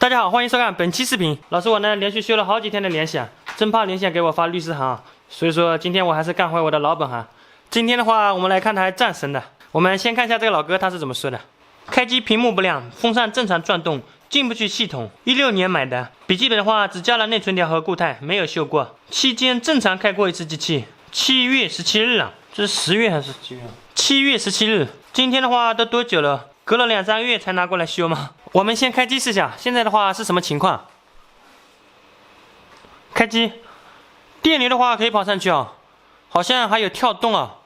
大家好，欢迎收看本期视频。老师，我呢连续修了好几天的联想，真怕联想给我发律师函，所以说今天我还是干回我的老本行。今天的话，我们来看台战神的。我们先看一下这个老哥他是怎么说的：开机屏幕不亮，风扇正常转动，进不去系统。16年买的，笔记本的话只加了内存条和固态，没有修过。期间正常开过一次机器。7月17日啊，这是10月还是几月？7月17日。今天的话都多久了？隔了2、3个月才拿过来修吗？我们先开机试下，现在的话是什么情况？开机，电流的话可以跑上去哦，好像还有跳动啊。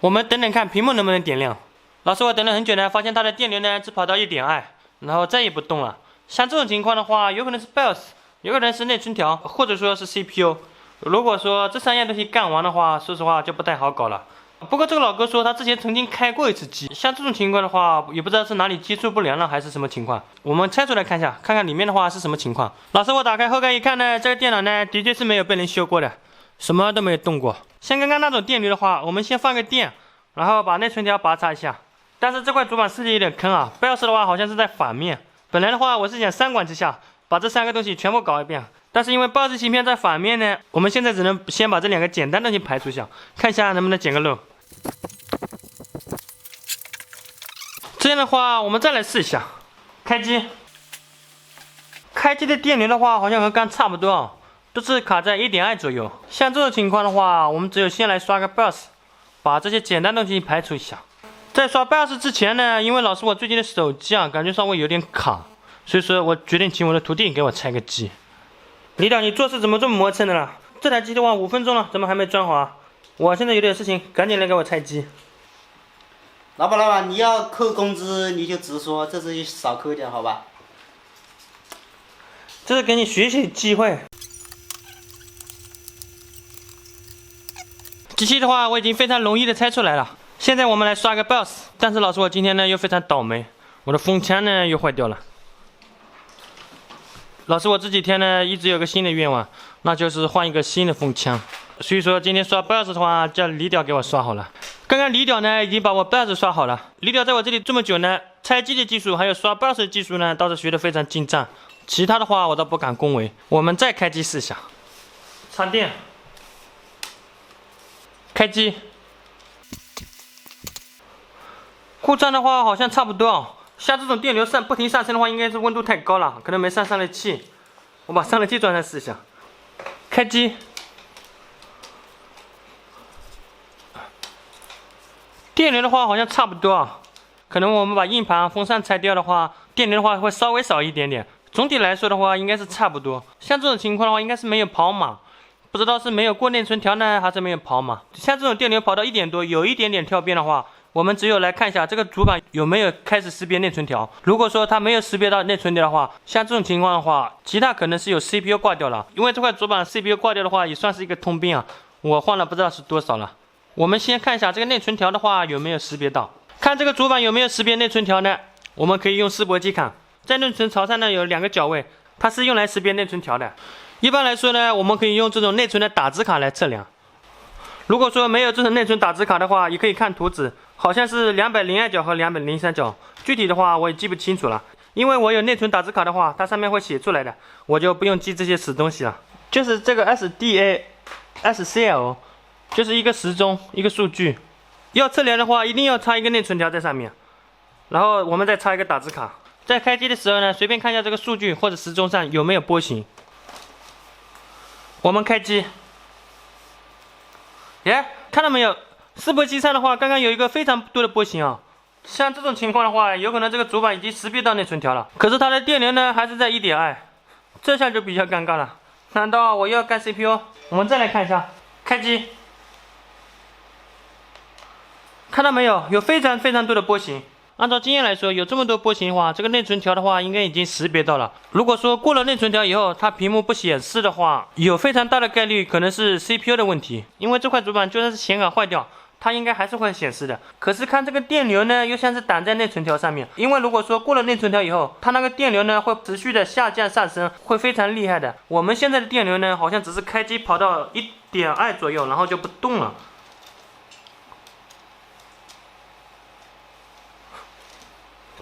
我们等等看屏幕能不能点亮。老师，我等了很久呢，发现它的电流呢只跑到1.2，然后再也不动了。像这种情况的话，有可能是 BIOS， 有可能是内存条，或者说是 CPU。如果说这3样东西干完的话，说实话就不太好搞了。不过这个老哥说他之前曾经开过一次机，像这种情况的话，也不知道是哪里接触不良了还是什么情况。我们拆出来看一下，看看里面的话是什么情况。老师，我打开后盖一看呢，这个电脑呢的确是没有被人修过的，什么都没有动过。像刚刚那种电流的话，我们先放个电，然后把内存条拔插一下。但是这块主板设计有点坑啊，BIOS的话好像是在反面。本来的话我是想3管之下把这3个东西全部搞一遍，但是因为BIOS芯片在反面呢，我们现在只能先把这2个简单的东西排除一下，看一下能不能捡个漏。这样的话，我们再来试一下开机。开机的电流的话，好像和刚差不多啊，都是卡在1.2左右。像这种情况的话，我们只有先来刷个 BIOS， 把这些简单东西排除一下。在刷 BIOS 之前呢，因为老师我最近的手机啊，感觉稍微有点卡，所以说我决定请我的徒弟给我拆个机。李导，你做事怎么这么磨蹭的了？这台机的话5分钟了，怎么还没装好啊？我现在有点事情，赶紧来给我拆机。老板，你要扣工资你就直说，这次少扣一点好吧？这是给你学习机会。机器的话我已经非常容易的拆出来了。现在我们来刷个 BIOS， 但是老师我今天呢又非常倒霉，我的风枪呢又坏掉了。老师我这几天呢一直有个新的愿望，那就是换一个新的风枪。所以说今天刷 BIOS 的话，叫李屌给我刷好了。刚刚李屌呢已经把我 BIOS 刷好了。李屌在我这里这么久呢，拆机的技术还有刷 BIOS 的技术呢，倒是学得非常精湛。其他的话我倒不敢恭维。我们再开机试一下。插电，开机。故障的话好像差不多哦。像这种电流不停上升的话，应该是温度太高了，可能没上热器。我把上热器装上试一下。开机。电流的话好像差不多啊，可能我们把硬盘、风扇拆掉的话，电流的话会稍微少一点点。总体来说的话，应该是差不多。像这种情况的话，应该是没有跑码，不知道是没有过内存条呢，还是没有跑码。像这种电流跑到1点多，有一点点跳变的话，我们只有来看一下这个主板有没有开始识别内存条。如果说它没有识别到内存条的话，像这种情况的话，其他可能是有 CPU 挂掉了。因为这块主板 CPU 挂掉的话，也算是一个通病啊。我换了不知道是多少了。我们先看一下这个内存条的话有没有识别到，看这个主板有没有识别内存条呢？我们可以用示波器看，在内存槽上呢有2个角位，它是用来识别内存条的。一般来说呢，我们可以用这种内存的打字卡来测量。如果说没有这种内存打字卡的话，也可以看图纸，好像是202角和203角，具体的话我也记不清楚了。因为我有内存打字卡的话，它上面会写出来的，我就不用记这些死东西了。就是这个 SDA、SCL。就是一个时钟，一个数据。要测量的话，一定要插一个内存条在上面，然后我们再插一个打字卡。在开机的时候呢，随便看一下这个数据或者时钟上有没有波形。我们开机，看到没有？示波器上的话，刚刚有一个非常多的波形啊。像这种情况的话，有可能这个主板已经识别到内存条了，可是它的电流呢还是在1.2，这下就比较尴尬了。难道我又要干 CPU？ 我们再来看一下，开机。看到没有？有非常多的波形。按照经验来说，有这么多波形的话，这个内存条的话应该已经识别到了。如果说过了内存条以后，它屏幕不显示的话，有非常大的概率可能是 CPU 的问题。因为这块主板就算是显卡坏掉，它应该还是会显示的。可是看这个电流呢，又像是挡在内存条上面。因为如果说过了内存条以后，它那个电流呢会持续的下降上升，会非常厉害的。我们现在的电流呢，好像只是开机跑到1.2左右，然后就不动了。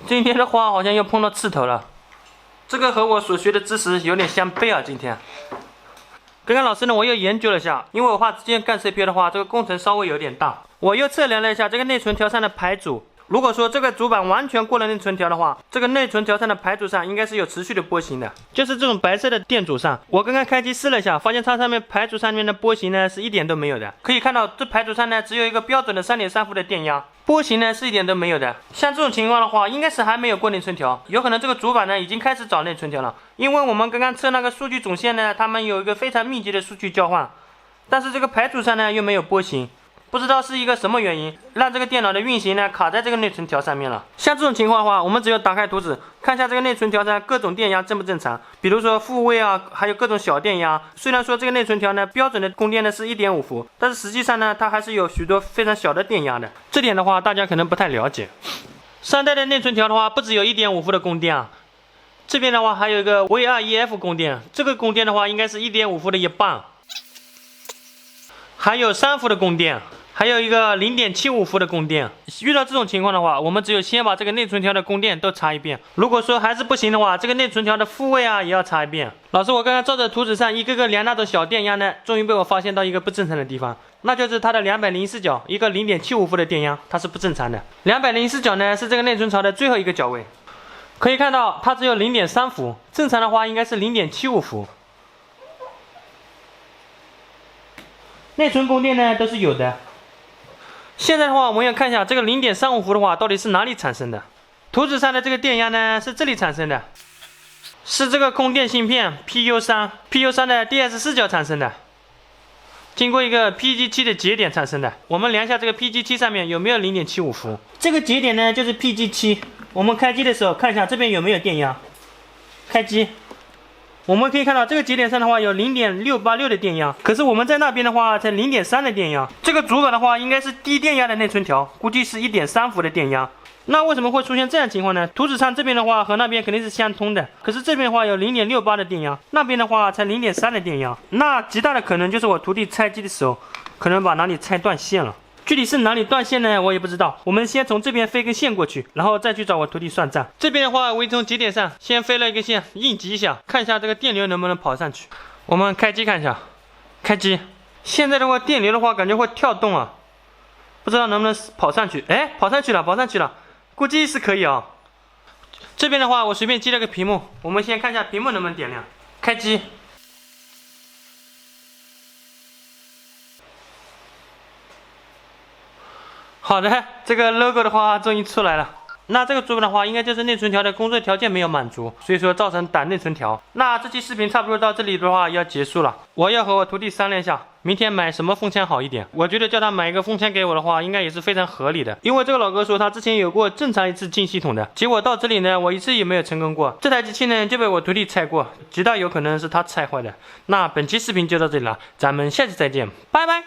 今天的话好像又碰到刺头了。这个和我所学的知识有点相悖啊。今天，刚刚老师呢，我又研究了一下，因为我怕直接干 CPU 的话，这个工程稍微有点大。我又测量了一下这个内存条上的排阻。如果说这个主板完全过了内存条的话，这个内存条上的排阻上应该是有持续的波形的，就是这种白色的电阻上。我刚刚开机试了一下，发现它上面排阻上面的波形呢是一点都没有的。可以看到这排阻上呢只有一个标准的 3.3 伏的电压，波形呢是一点都没有的。像这种情况的话，应该是还没有过内存条，有可能这个主板呢已经开始找内存条了。因为我们刚刚测那个数据总线呢，它们有一个非常密集的数据交换，但是这个排阻上呢又没有波形。不知道是一个什么原因，让这个电脑的运行呢卡在这个内存条上面了。像这种情况的话，我们只有打开图纸，看一下这个内存条上各种电压正不正常。比如说负位啊，还有各种小电压。虽然说这个内存条呢标准的供电呢是 1.5 伏，但是实际上呢它还是有许多非常小的电压的。这点的话大家可能不太了解。上代的内存条的话不只有 1.5 伏的供电啊，这边的话还有一个 V2EF 供电，这个供电的话应该是 1.5 伏的一半，还有3伏的供电。还有一个 0.75 伏的供电。遇到这种情况的话，我们只有先把这个内存条的供电都查一遍。如果说还是不行的话，这个内存条的负位啊也要查一遍。老师，我刚刚照着图纸上一个个量那种小电压呢，终于被我发现到一个不正常的地方，那就是它的204角，一个 0.75 伏的电压，它是不正常的。204角呢是这个内存槽的最后一个角位，可以看到它只有 0.3 伏，正常的话应该是 0.75 伏。内存供电呢都是有的。现在的话，我们要看一下这个 0.35 伏的话到底是哪里产生的。图纸上的这个电压呢是这里产生的，是这个供电芯片 PU3 的 DS4 角产生的，经过一个 PG7 的节点产生的。我们量一下这个 PG7 上面有没有 0.75 伏。这个节点呢就是 PG7， 我们开机的时候看一下这边有没有电压。开机。我们可以看到这个节点上的话有 0.686 的电压，可是我们在那边的话才 0.3 的电压。这个主板的话应该是低电压的内存条，估计是 1.3 伏的电压。那为什么会出现这样情况呢？图纸上这边的话和那边肯定是相通的，可是这边的话有 0.68 的电压，那边的话才 0.3 的电压。那极大的可能就是我徒弟拆机的时候可能把哪里拆断线了。具体是哪里断线呢？我也不知道。我们先从这边飞根线过去，然后再去找我徒弟算账。这边的话，我从节点上先飞了一个线，应急一下，看一下这个电流能不能跑上去。我们开机看一下，开机。现在的话，电流的话感觉会跳动啊，不知道能不能跑上去。哎，跑上去了，估计是可以啊。这边的话，我随便接了个屏幕，我们先看一下屏幕能不能点亮。开机。好的，这个 logo 的话终于出来了。那这个主板的话，应该就是内存条的工作条件没有满足，所以说造成挡内存条。那这期视频差不多到这里的话要结束了。我要和我徒弟商量一下，明天买什么风枪好一点。我觉得叫他买一个风枪给我的话，应该也是非常合理的。因为这个老哥说他之前有过正常一次进系统的，结果到这里呢，我一次也没有成功过。这台机器呢就被我徒弟拆过，极大有可能是他拆坏的。那本期视频就到这里了，咱们下期再见，拜拜。